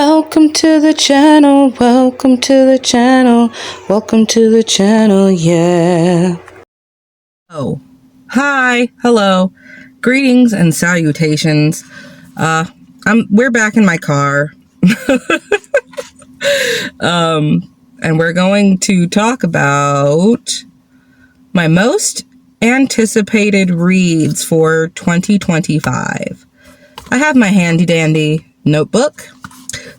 Welcome to the channel, welcome to the channel, welcome to the channel, yeah. Oh, hi, hello, greetings and salutations. We're back in my car. And we're going to talk about my most anticipated reads for 2025. I have my handy dandy notebook,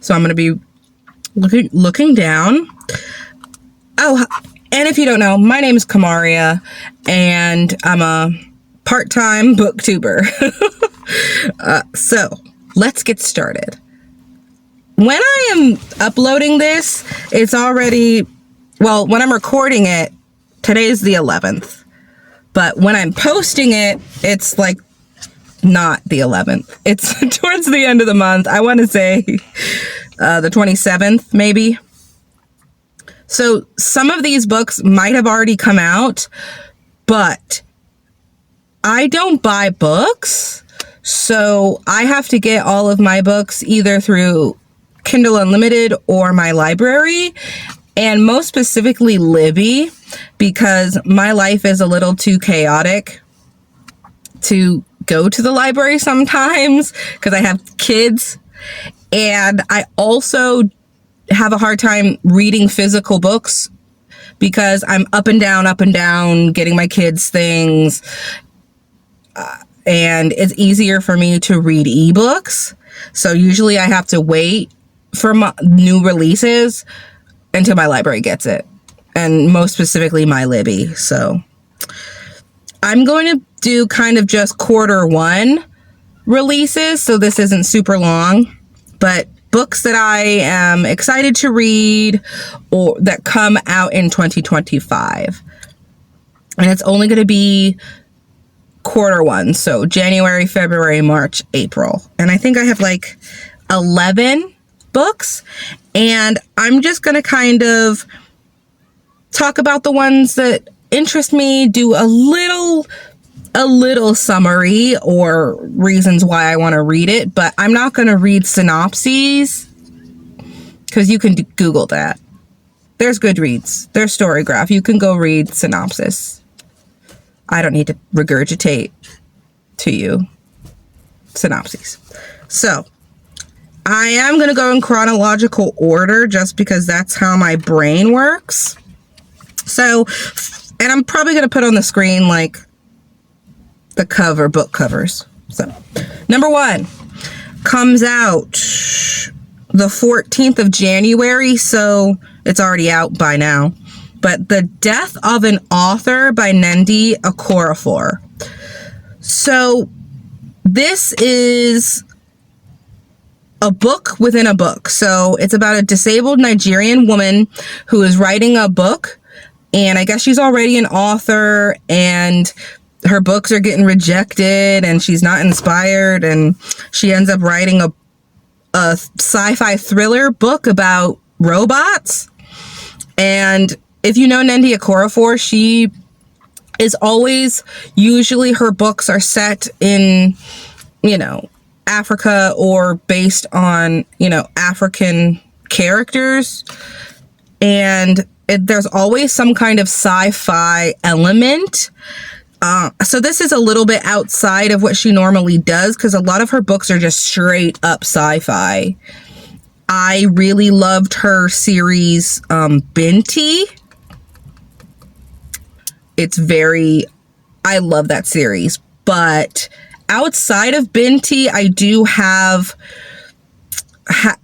so I'm going to be looking down. Oh, and if you don't know, my name is Kamaria, and I'm a part-time booktuber. So let's get started. When I am uploading this, it's already, well, when I'm recording it, today's the 11th. But when I'm posting it, it's like not the 11th. It's towards the end of the month. I want to say the 27th, maybe. So some of these books might have already come out, but I don't buy books. So I have to get all of my books either through Kindle Unlimited or my library, and most specifically Libby, because my life is a little too chaotic to go to the library sometimes because I have kids, and I also have a hard time reading physical books because I'm up and down getting my kids things, and it's easier for me to read ebooks. So usually I have to wait for new releases until my library gets it, and most specifically my Libby. So I'm going to do kind of just Q1 releases, so this isn't super long, but books that I am excited to read or that come out in 2025. And it's only going to be Q1, so January, February, March, April. And I think I have like 11 books, and I'm just going to kind of talk about the ones that interest me, do a little summary or reasons why I want to read it, but I'm not going to read synopses because you can Google that. There's Goodreads, there's Storygraph. You can go read synopsis. I don't need to regurgitate to you synopses. So I am going to go in chronological order just because that's how my brain works. So, and I'm probably going to put on the screen like the book covers. So, number 1 comes out the 14th of January, so it's already out by now. But The Death of an Author by Nnedi Okorafor. So, this is a book within a book. So, it's about a disabled Nigerian woman who is writing a book, and I guess she's already an author, and her books are getting rejected, and she's not inspired, and she ends up writing a sci-fi thriller book about robots. And if you know Nnedi Okorafor, she is always, usually her books are set in, Africa or based on, African characters. And there's always some kind of sci-fi element. So this is a little bit outside of what she normally does because a lot of her books are just straight up sci-fi. I really loved her series, Binti. I love that series. But outside of Binti, I do have not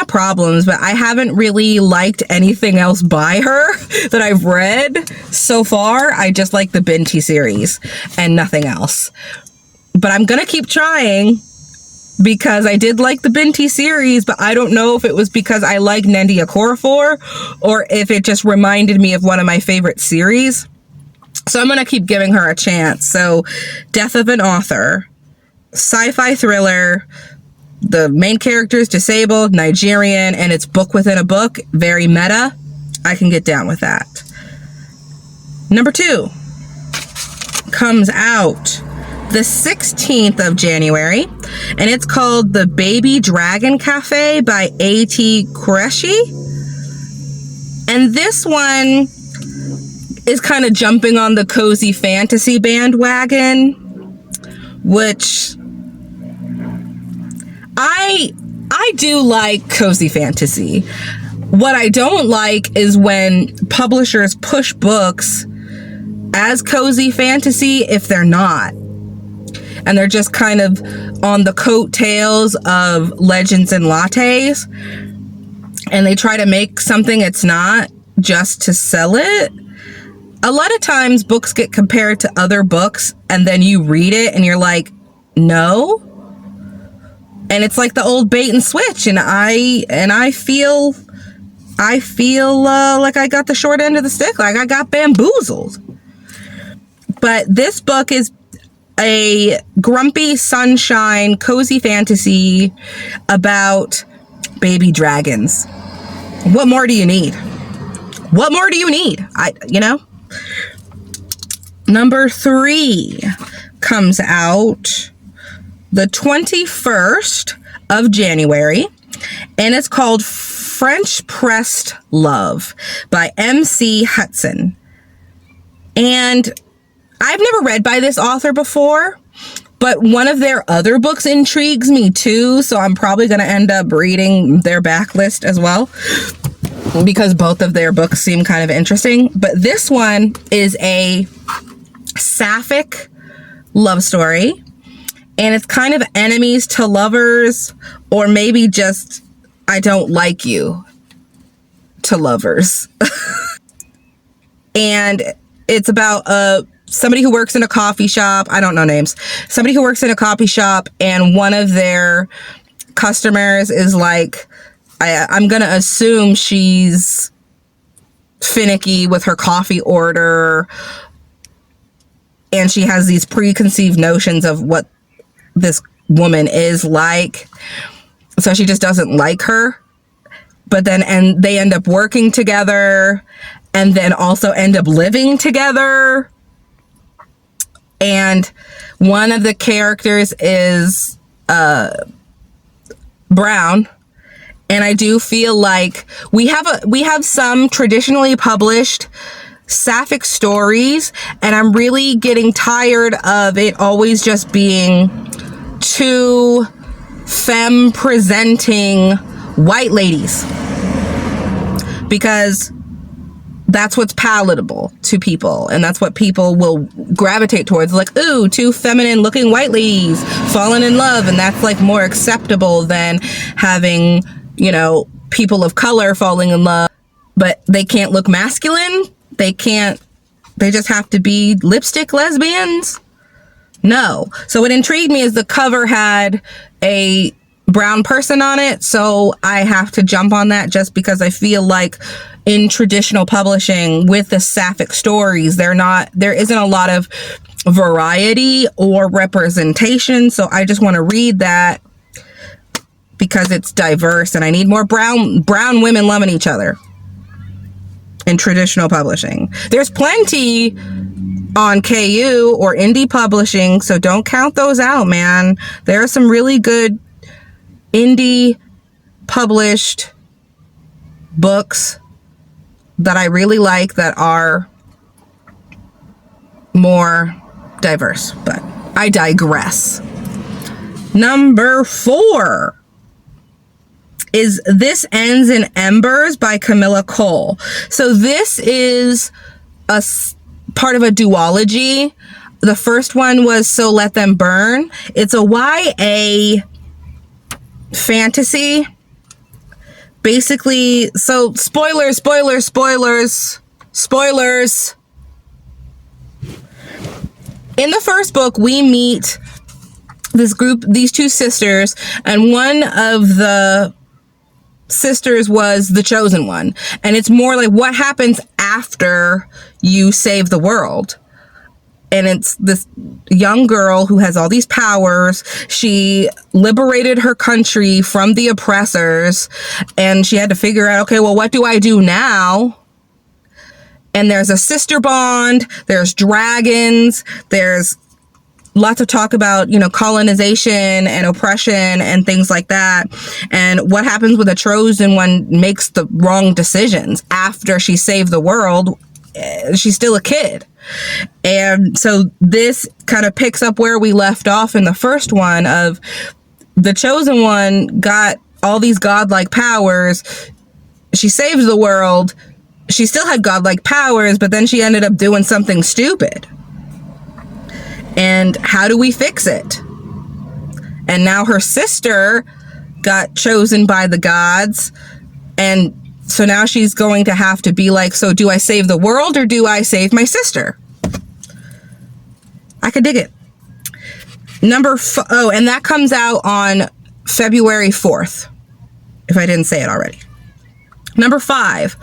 problems, but I haven't really liked anything else by her that I've read so far. I just like the Binti series and nothing else. But I'm going to keep trying because I did like the Binti series, but I don't know if it was because I like Nnedi Okorafor or if it just reminded me of one of my favorite series. So I'm going to keep giving her a chance. So Death of an Author, sci-fi thriller. The main character is disabled, Nigerian, and it's book within a book. Very meta. I can get down with that. Number 2 comes out the 16th of January, and it's called The Baby Dragon Cafe by A.T. Qureshi. And this one is kind of jumping on the cozy fantasy bandwagon, which I do like cozy fantasy. What I don't like is when publishers push books as cozy fantasy if they're not. And they're just kind of on the coattails of Legends and Lattes. And they try to make something it's not just to sell it. A lot of times books get compared to other books and then you read it and you're like, no. And it's like the old bait and switch. And I feel like I got the short end of the stick. Like I got bamboozled. But this book is a grumpy sunshine cozy fantasy about baby dragons. What more do you need? What more do you need? Number 3 comes out the 21st of January, and it's called French Pressed Love by M.C. Hudson. And I've never read by this author before, but one of their other books intrigues me too, so I'm probably going to end up reading their backlist as well, because both of their books seem kind of interesting. But this one is a sapphic love story, and it's kind of enemies to lovers, or maybe just I don't like you to lovers. And it's about somebody who works in a coffee shop. I don't know names. Somebody who works in a coffee shop, and one of their customers is like, I'm going to assume she's finicky with her coffee order, and she has these preconceived notions of what this woman is like. So she just doesn't like her. But then, and they end up working together, and then also end up living together. And one of the characters is brown. And I do feel like we have some traditionally published sapphic stories, and I'm really getting tired of it always just being two femme presenting white ladies, because that's what's palatable to people, and that's what people will gravitate towards. Like, ooh, two feminine looking white ladies falling in love, and that's like more acceptable than having, people of color falling in love, but they can't look masculine. They just have to be lipstick lesbians. No. So what intrigued me is the cover had a brown person on it. So I have to jump on that, just because I feel like in traditional publishing with the sapphic stories, there isn't a lot of variety or representation. So I just want to read that because it's diverse, and I need more brown women loving each other in traditional publishing. There's plenty on KU or indie publishing, so don't count those out, man. There are some really good indie published books that I really like that are more diverse, but I digress. Number 4 is This Ends in Embers by Camilla Cole. So this is part of a duology. The first one was So Let Them Burn. It's a YA fantasy. Basically, so spoilers. In the first book, we meet this group, these two sisters, and one of the sisters was the chosen one. And it's more like what happens after you save the world. And it's this young girl who has all these powers. She liberated her country from the oppressors, and she had to figure out, okay, well, what do I do now? And there's a sister bond, there's dragons, there's lots of talk about, colonization and oppression and things like that. And what happens when the chosen one makes the wrong decisions after she saved the world? She's still a kid. And so this kind of picks up where we left off in the first one of the chosen one got all these godlike powers. She saved the world. She still had godlike powers, but then she ended up doing something stupid. And how do we fix it? And now her sister got chosen by the gods. And so now she's going to have to be like, so do I save the world or do I save my sister? I could dig it. And that comes out on February 4th, if I didn't say it already. Number 5.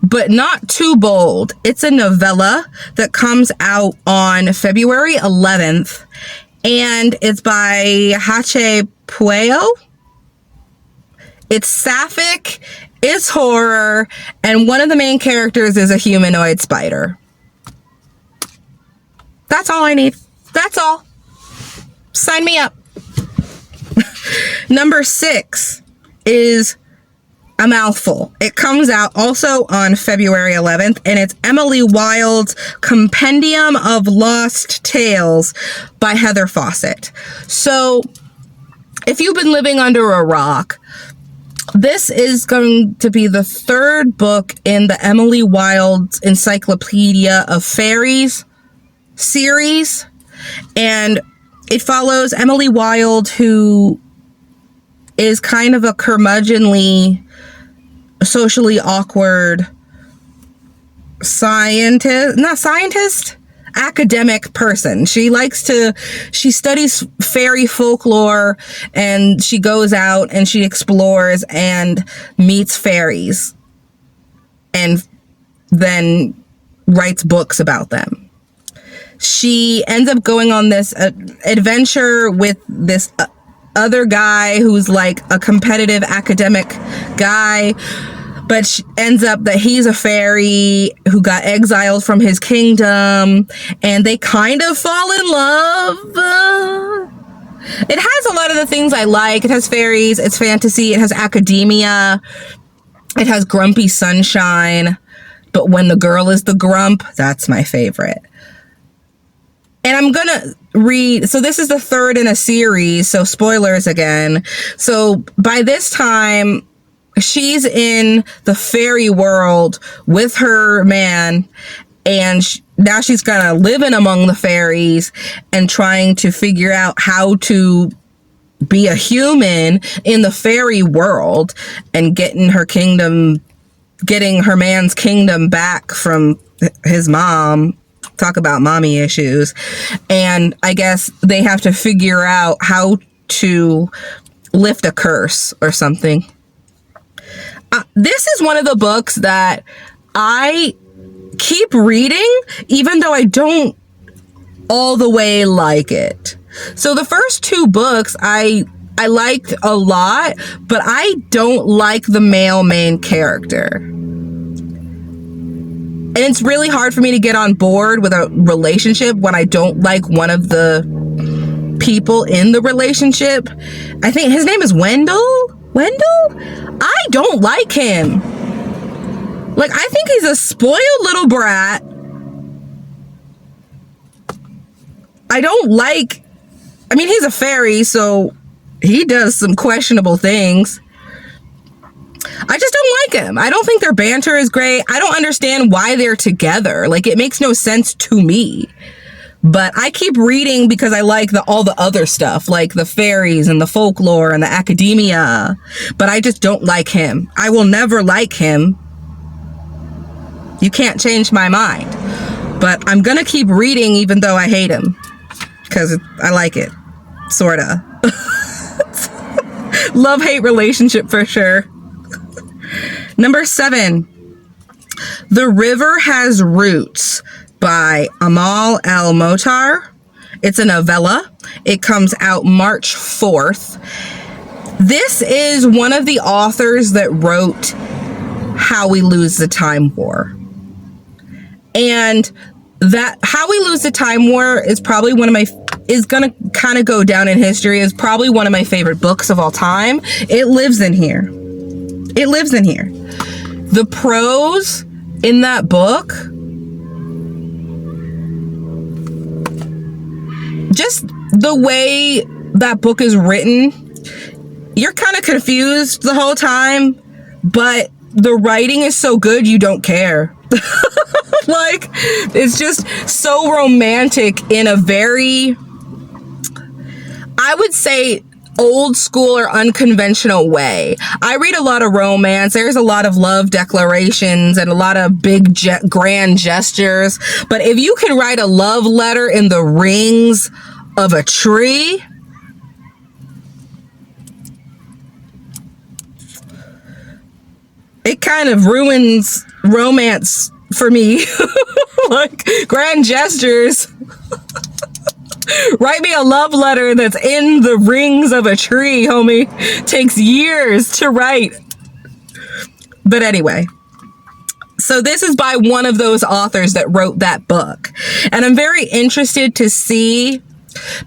But Not Too Bold. It's a novella that comes out on February 11th, and it's by Hache Pueo. It's sapphic, it's horror, and one of the main characters is a humanoid spider. That's all I need. That's all. Sign me up. Number 6 is a mouthful. It comes out also on February 11th, and it's Emily Wilde's Compendium of Lost Tales by Heather Fawcett. So if you've been living under a rock, this is going to be the 3rd book in the Emily Wilde's Encyclopedia of Fairies series. And it follows Emily Wilde, who is kind of a curmudgeonly, socially awkward academic person. She studies fairy folklore, and she goes out and she explores and meets fairies and then writes books about them. She ends up going on this adventure with this other guy who's like a competitive academic guy, but she ends up that he's a fairy who got exiled from his kingdom, and they kind of fall in love. It has a lot of the things I like. It has fairies, it's fantasy, it has academia, it has grumpy sunshine, but when the girl is the grump, that's my favorite. And I'm going to read, so this is the 3rd in a series, so spoilers again. So by this time, she's in the fairy world with her man, and now she's going to live in among the fairies and trying to figure out how to be a human in the fairy world and getting her man's kingdom back from his mom. Talk about mommy issues. And I guess they have to figure out how to lift a curse or something. This is one of the books that I keep reading, even though I don't all the way like it. So the first 2 books I liked a lot, but I don't like the male main character. And it's really hard for me to get on board with a relationship when I don't like one of the people in the relationship. I think his name is Wendell? I don't like him. Like, I think he's a spoiled little brat. He's a fairy, so he does some questionable things. I just don't like him. I don't think their banter is great. I don't understand why they're together. Like, it makes no sense to me. But I keep reading because I like all the other stuff, like the fairies and the folklore and the academia. But I just don't like him. I will never like him. You can't change my mind. But I'm going to keep reading even though I hate him. Because I like it. Sorta. Love-hate relationship for sure. Number 7, The River Has Roots by Amal El-Mohtar. It's a novella. It comes out March 4th. This is one of the authors that wrote How We Lose the Time War. And that How We Lose the Time War is probably one of my is gonna kind of go down in history as probably one of my favorite books of all time. It lives in here. It lives in here. The prose in that book, just the way that book is written, you're kind of confused the whole time, but the writing is so good you don't care. Like, it's just so romantic in a very, I would say, old school or unconventional way. I read a lot of romance. There's a lot of love declarations and a lot of big grand gestures. But if you can write a love letter in the rings of a tree, it kind of ruins romance for me. Like, grand gestures. Write me a love letter that's in the rings of a tree, homie. Takes years to write. But anyway, so this is by one of those authors that wrote that book. And I'm very interested to see,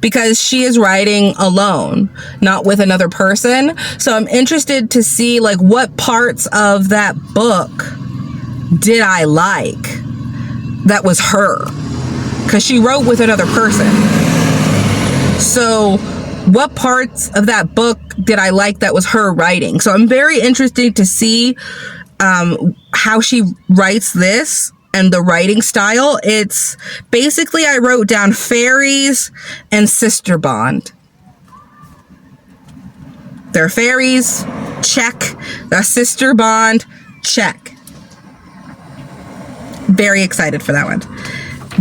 because she is writing alone, not with another person. So I'm interested to see, like, what parts of that book did I like that was her, because she wrote with another person. So what parts of that book did I like that was her writing? So I'm very interested to see how she writes this and the writing style. It's basically, I wrote down fairies and sister bond. They're fairies, check. The sister bond, check. Very excited for that one.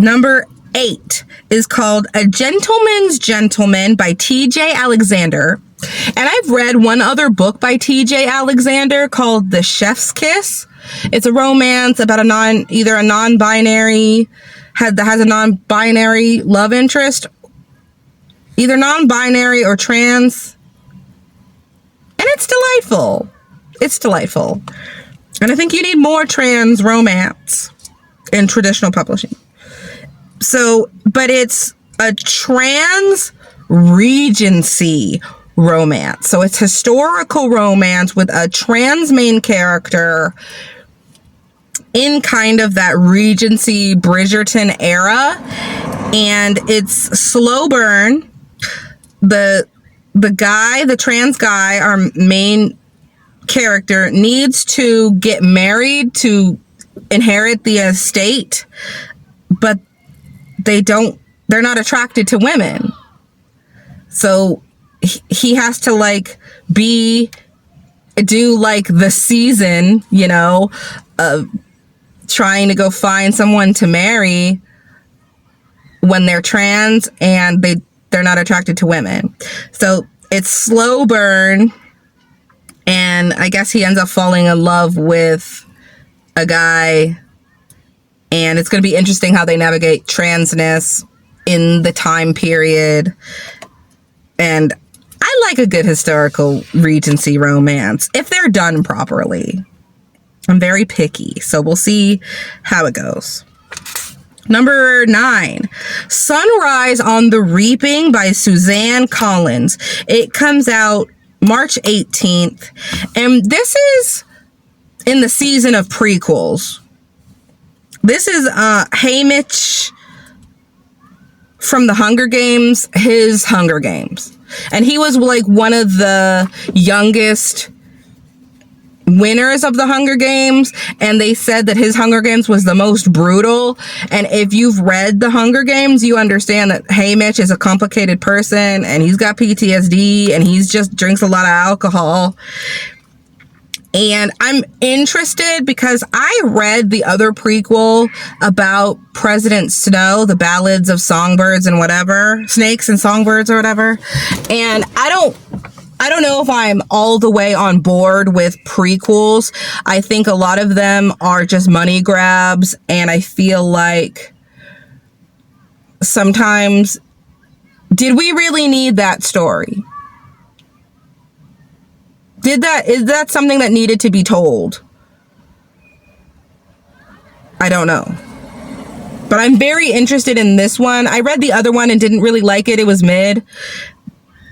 Number 8 is called A Gentleman's Gentleman by T.J. Alexander. And I've read one other book by T.J. Alexander called The Chef's Kiss. It's a romance about either a non-binary, that has a non-binary love interest, either non-binary or trans. And it's delightful. It's delightful. And I think you need more trans romance in traditional publishing. So, but it's a trans Regency romance. So it's historical romance with a trans main character in kind of that Regency Bridgerton era. And it's slow burn. The trans guy, our main character, needs to get married to inherit the estate, but they're not attracted to women. So he has to do the season, of trying to go find someone to marry when they're trans and they're not attracted to women. So it's slow burn, and I guess he ends up falling in love with a guy, and it's going to be interesting how they navigate transness in the time period. And I like a good historical Regency romance if they're done properly. I'm very picky, so we'll see how it goes. Number 9, Sunrise on the Reaping by Suzanne Collins. It comes out March 18th, and this is in the season of prequels. This is Haymitch from the Hunger Games, his Hunger Games. And he was one of the youngest winners of the Hunger Games, and they said that his Hunger Games was the most brutal. And if you've read the Hunger Games, you understand that Haymitch is a complicated person, and he's got PTSD, and he's just drinks a lot of alcohol. And I'm interested because I read the other prequel about President Snow, the Ballads of Songbirds and whatever, Snakes and Songbirds or whatever. And I don't know if I'm all the way on board with prequels. I think a lot of them are just money grabs, and I feel like sometimes, did we really need that story? Is that something that needed to be told? I don't know. But I'm very interested in this one. I read the other one and didn't really like it. It was mid.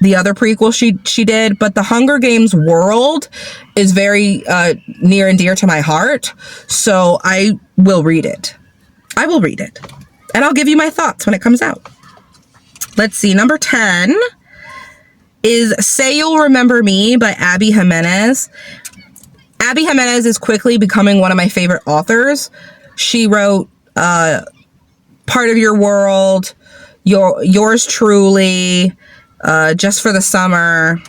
The other prequel she did. But the Hunger Games world is very near and dear to my heart. So I will read it. I will read it. And I'll give you my thoughts when it comes out. Let's see. Number 10 is Say You'll Remember Me by Abby Jimenez. Abby Jimenez is quickly becoming one of my favorite authors. She wrote Part of Your World, Yours Truly, Just for the Summer.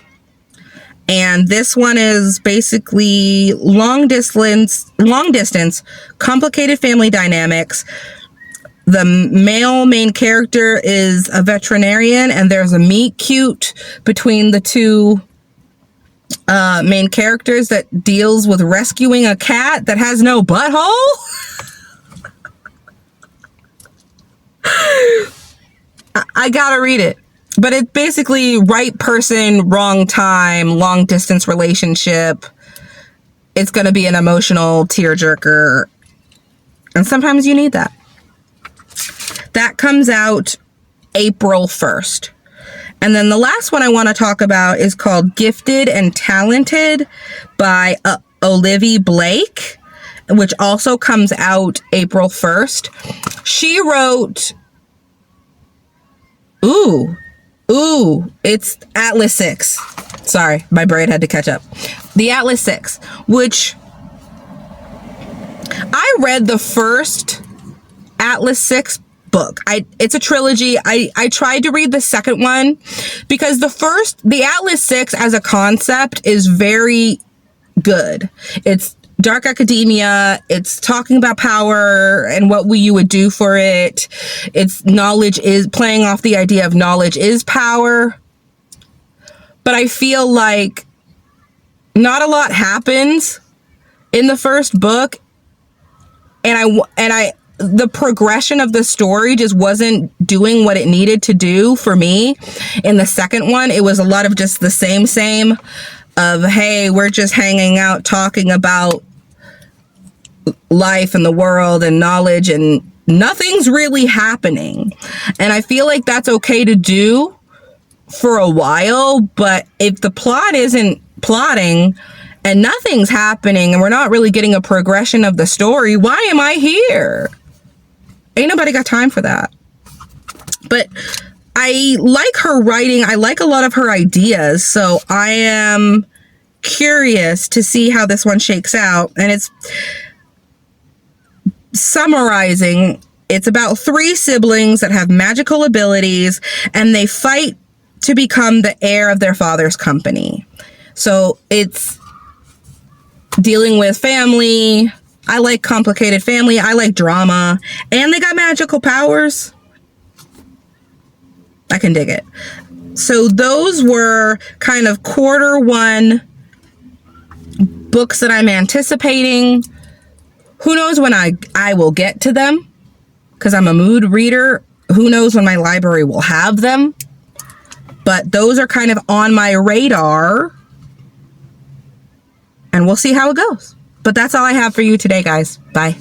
And this one is basically long distance, complicated family dynamics. The male main character is a veterinarian, and there's a meet cute between the two main characters that deals with rescuing a cat that has no butthole. I gotta read it. But it's basically right person, wrong time, long distance relationship. It's gonna be an emotional tearjerker. And sometimes you need that. That comes out April 1st. And then the last one I want to talk about is called Gifted and Talented by Olivia Blake, which also comes out April 1st. She wrote, it's Atlas 6. Sorry, my brain had to catch up. The Atlas 6, which I read the first Atlas 6 book. It's a trilogy. I tried to read the second one because the Atlas 6 as a concept is very good. It's dark academia. It's talking about power and what you would do for it. It's knowledge is playing off the idea of knowledge is power. But I feel like not a lot happens in the first book. And the progression of the story just wasn't doing what it needed to do for me. In the second one, it was a lot of just the same of, hey, we're just hanging out talking about life and the world and knowledge, and nothing's really happening. And I feel like that's okay to do for a while, but if the plot isn't plotting and nothing's happening and we're not really getting a progression of the story, why am I here? Ain't nobody got time for that. But I like her writing. I like a lot of her ideas. So I am curious to see how this one shakes out. And it's summarizing. It's about 3 siblings that have magical abilities, and they fight to become the heir of their father's company. So it's dealing with family. I like complicated family. I like drama. And they got magical powers. I can dig it. So those were kind of quarter 1 books that I'm anticipating. Who knows when I will get to them, because I'm a mood reader. Who knows when my library will have them. But those are kind of on my radar. And we'll see how it goes. But that's all I have for you today, guys. Bye.